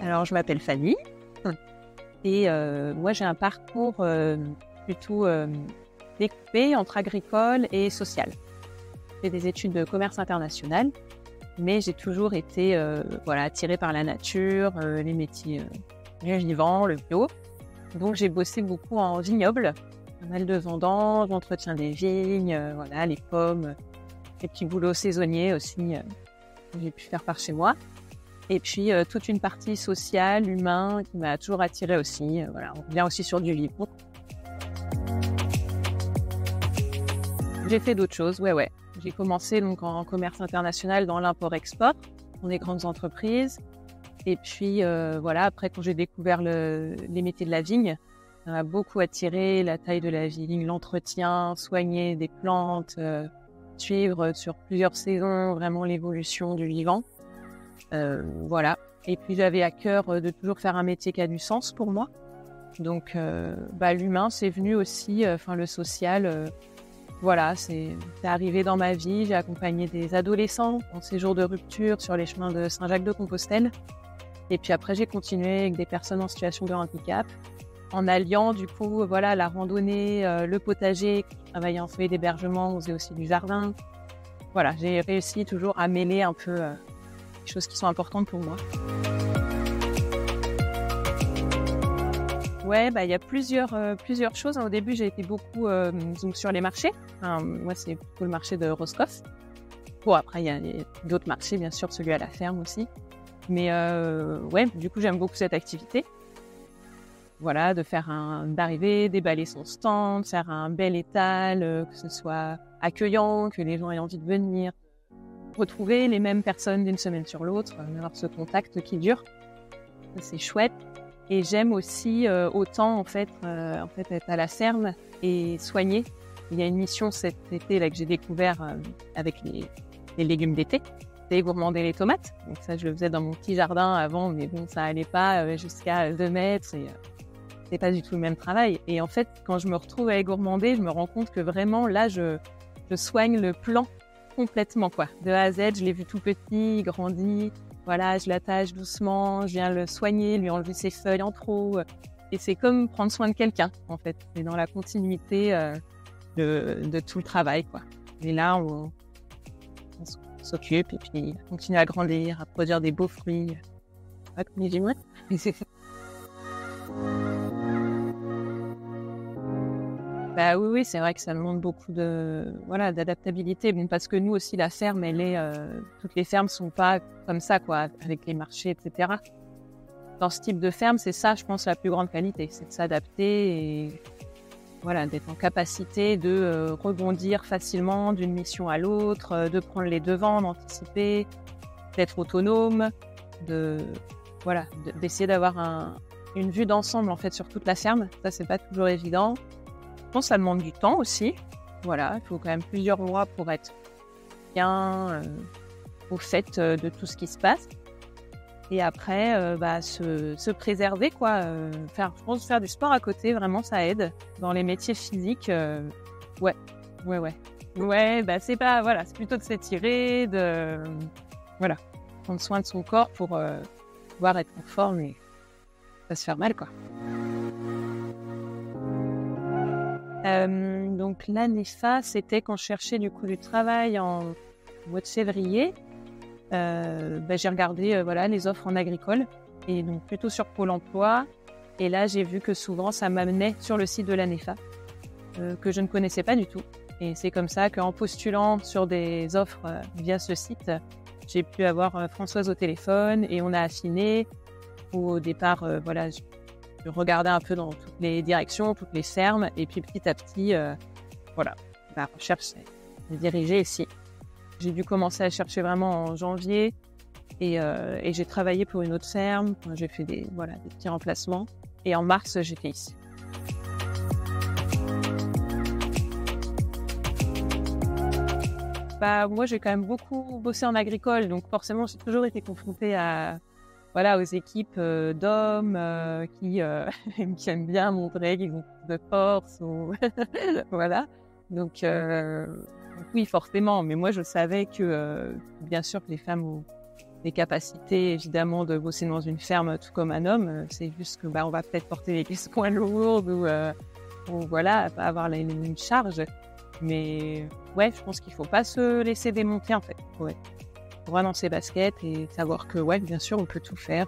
Alors, je m'appelle Fanny et moi, j'ai un parcours plutôt découpé entre agricole et social. J'ai fait des études de commerce international, mais j'ai toujours été attirée par la nature, les métiers vivants, le bio. Donc, j'ai bossé beaucoup en vignoble, pas mal de vendanges, j'entretiens des vignes, les pommes, les petits boulots saisonniers aussi que j'ai pu faire par chez moi. Et puis, toute une partie sociale, humain, qui m'a toujours attirée aussi. On revient aussi sur du livre. J'ai fait d'autres choses, ouais. J'ai commencé donc en commerce international dans l'import-export, dans des grandes entreprises. Et puis, après, quand j'ai découvert les métiers de la vigne, ça m'a beaucoup attiré, la taille de la vigne, l'entretien, soigner des plantes, suivre sur plusieurs saisons vraiment l'évolution du vivant. Et puis j'avais à cœur de toujours faire un métier qui a du sens pour moi. Donc l'humain c'est venu aussi, le social, c'est arrivé dans ma vie. J'ai accompagné des adolescents en séjour de rupture sur les chemins de Saint-Jacques-de-Compostelle. Et puis après j'ai continué avec des personnes en situation de handicap, en alliant du coup la randonnée, le potager, travailler en foyer d'hébergement, on faisait aussi du jardin. J'ai réussi toujours à mêler un peu les choses qui sont importantes pour moi. Il y a plusieurs choses. Au début, j'ai été beaucoup sur les marchés. Moi, c'est plutôt le marché de Roscoff. Bon, après, il y a d'autres marchés, bien sûr, celui à la ferme aussi. Mais du coup, j'aime beaucoup cette activité. D'arriver, déballer son stand, faire un bel étal, que ce soit accueillant, que les gens aient envie de venir, retrouver les mêmes personnes d'une semaine sur l'autre, avoir ce contact qui dure. Ça, c'est chouette. Et j'aime aussi autant être à la ferme et soigner. Il y a une mission cet été là que j'ai découvert avec les légumes d'été. C'est gourmander les tomates. Donc ça, je le faisais dans mon petit jardin avant, mais bon, ça allait pas jusqu'à 2 mètres. Et, c'est pas du tout le même travail. Et en fait, quand je me retrouve à gourmander, je me rends compte que vraiment, là, je soigne le plant complètement, quoi. De A à Z, je l'ai vu tout petit, il grandit. Je l'attache doucement, je viens le soigner, lui enlever ses feuilles en trop. Et c'est comme prendre soin de quelqu'un, en fait. C'est dans la continuité de tout le travail, quoi. Et là, on s'occupe et puis on continue à grandir, à produire des beaux fruits. Pas comme les gimouettes. Oui, c'est vrai que ça demande beaucoup d'adaptabilité. Bon, parce que nous aussi, la ferme, toutes les fermes sont pas comme ça, quoi, avec les marchés, etc. Dans ce type de ferme, c'est ça, je pense, la plus grande qualité, c'est de s'adapter et d'être en capacité de rebondir facilement d'une mission à l'autre, de prendre les devants, d'anticiper, d'être autonome, d'essayer d'avoir une vue d'ensemble en fait sur toute la ferme. Ça, c'est pas toujours évident. Je pense que ça demande du temps aussi. Il faut quand même plusieurs mois pour être bien au fait de tout ce qui se passe. Et après, se préserver, quoi. Je pense faire du sport à côté, vraiment, ça aide. Dans les métiers physiques, ouais. C'est pas, c'est plutôt de s'étirer, prendre soin de son corps pour pouvoir être en forme et pas se faire mal, quoi. Donc l'ANEFA, c'était quand je cherchais du coup du travail en mois de février. J'ai regardé les offres en agricole et donc plutôt sur Pôle emploi. Et là, j'ai vu que souvent, ça m'amenait sur le site de l'ANEFA que je ne connaissais pas du tout. Et c'est comme ça qu'en postulant sur des offres via ce site, j'ai pu avoir Françoise au téléphone et on a affiné. Au départ, je regardais un peu dans toutes les directions, toutes les fermes, et puis petit à petit, la recherche s'est dirigée ici. J'ai dû commencer à chercher vraiment en janvier, et j'ai travaillé pour une autre ferme. J'ai fait des petits remplacements, et en mars, j'étais ici. Moi, j'ai quand même beaucoup bossé en agricole, donc forcément, j'ai toujours été confrontée aux équipes d'hommes qui aiment bien montrer qu'ils ont plus de force. Donc, oui, forcément. Mais moi, je savais que, bien sûr, que les femmes les capacités évidemment de bosser dans une ferme tout comme un homme. C'est juste que on va peut-être porter les caisses moins lourdes ou voilà, pas avoir les mêmes charges. Mais ouais, je pense qu'il faut pas se laisser démonter en fait. Ouais. Droit dans ses baskets et savoir que ouais, bien sûr, on peut tout faire.